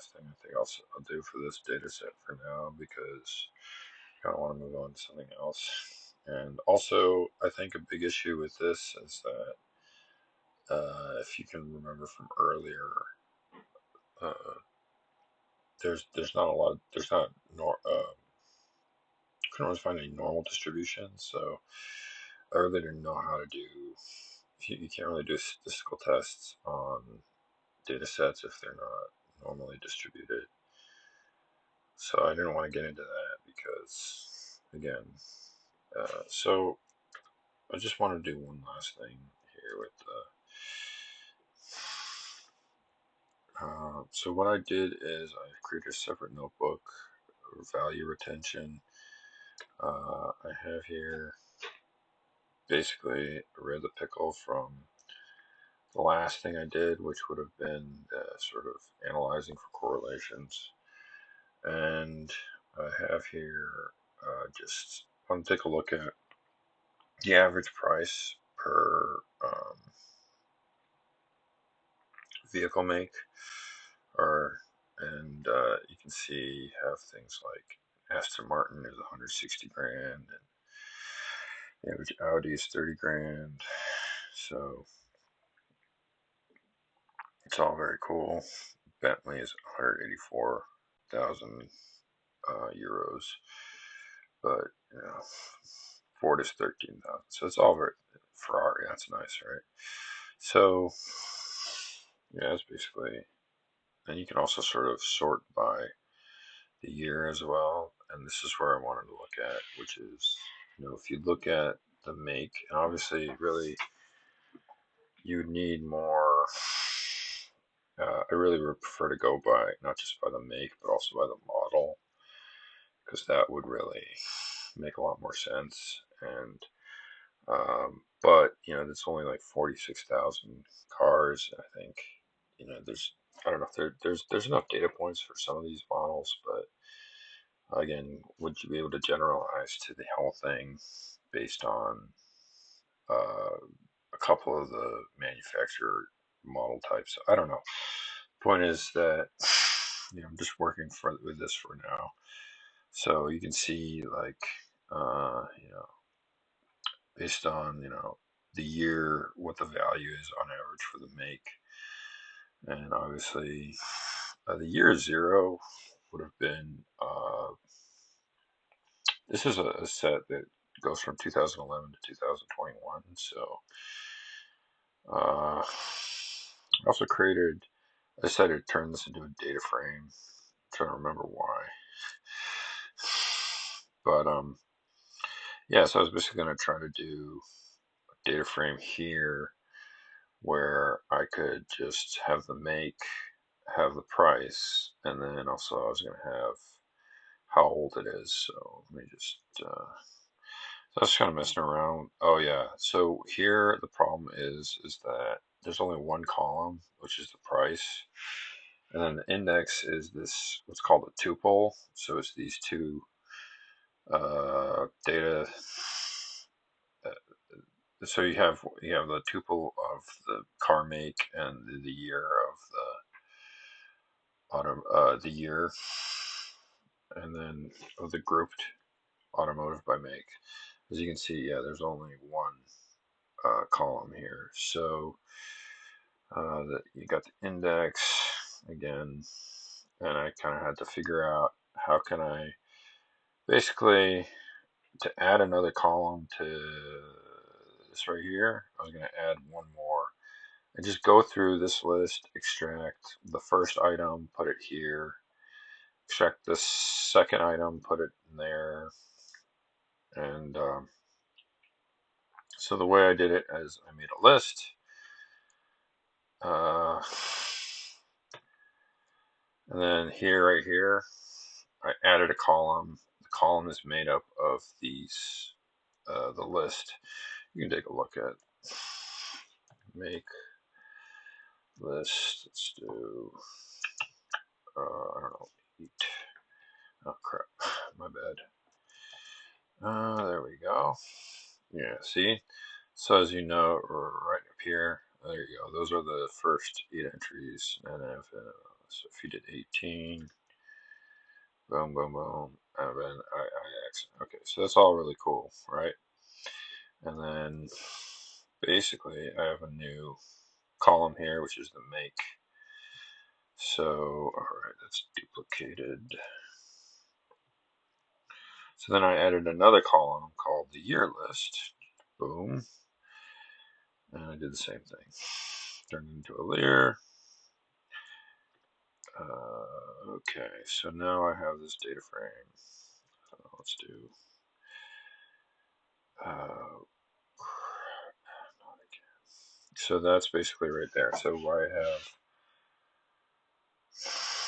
last thing I think I'll do for this data set for now, because I kind of want to move on to something else. And also, I think a big issue with this is that if you can remember from earlier, uh, there's not a lot. There's not nor couldn't really find any normal distributions, so I really didn't know how to do. You can't really do statistical tests on data sets if they're not normally distributed. So I didn't want to get into that because, again, so I just want to do one last thing here with so what I did is I created a separate notebook, value retention. I have here basically read the pickle from the last thing I did, which would have been sort of analyzing for correlations. And I have here just want to take a look at the average price per vehicle make, or and you can see have things like Aston Martin is 160 grand, and the average Audi is 30 grand. So it's all very cool. Bentley is 184,000 euros, but Ford is 13,000. So it's all very Ferrari. That's nice, right? So yeah, that's basically. And you can also sort of sort by the year as well. And this is where I wanted to look at, which is, if you look at the make, and obviously, really, you need more. I really would prefer to go by not just by the make, but also by the model, because that would really make a lot more sense. And but there's only like 46,000 cars. I think there's I don't know if there's enough data points for some of these models, but again, would you be able to generalize to the whole thing based on uh, a couple of the manufacturer model types? I don't know. Point is that I'm just working with this for now. So you can see, like, based on the year, what the value is on average for the make, and obviously the year zero would have been. This is a set that goes from 2011 to 2021. So I also created. I decided to turn this into a data frame. I'm trying to remember why, but yeah. So I was basically going to try to do a data frame here where I could just have the make, have the price, and then also I was going to have how old it is. So let me just. So I was kind of messing around. Oh yeah. So here the problem is that there's only one column, which is the price, and then the index is this what's called a tuple. So it's these two data. So you have the tuple of the car make and the year of the year, and then of the grouped automotive by make. As you can see, yeah, there's only one column here. So you got the index again, and I kind of had to figure out how can I basically to add another column to this right here. I was going to add one more and just go through this list, extract the first item, put it here, extract the second item, put it in there, and so the way I did it is I made a list. Uh, and then here, right here, I added a column. The column is made up of these, the list. You can take a look at make list. Let's do, I don't know, eat. Oh crap, my bad. There we go. Yeah, see? So as you know, right up here, there you go. Those are the first 8 entries, NF, So if you did 18, boom, boom, boom, and then okay, so that's all really cool, right? And then basically I have a new column here, which is the make. So, alright, that's duplicated. So then I added another column called the year list. Boom. And I did the same thing. Turned it into a layer. Okay, so now I have this data frame. Let's do. Crap, not again. So that's basically right there. So I have